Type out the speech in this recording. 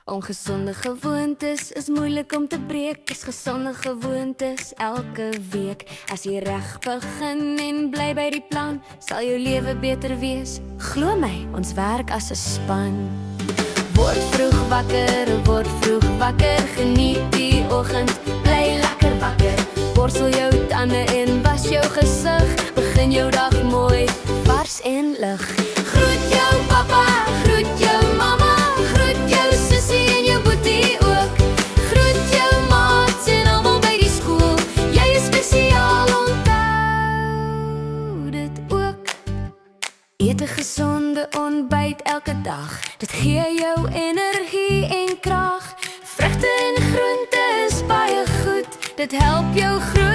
Ongesonde gewoontes is moeilik om te breek. Is gesonde gewoontes elke week. As jy reg begin en bly by die plan, sal jou lewe beter wees. Glo my, ons werk as 'n span. Word vroeg wakker, geniet die oggend, bly lekker wakker. Borsel jou tande en was jou gesig, begin jou dag mooi, vars en lig. Groet jou papa, groet jou mama, groet jou sussie en jou boetie ook. Groet jou maats en almal by die skool, jy is spesiaal, onthou dit ook. Eet 'n gesonde ontbyt elke dag, dit gee jou energie en krag. Vrugte en groente is baie goed, dit help jou groei.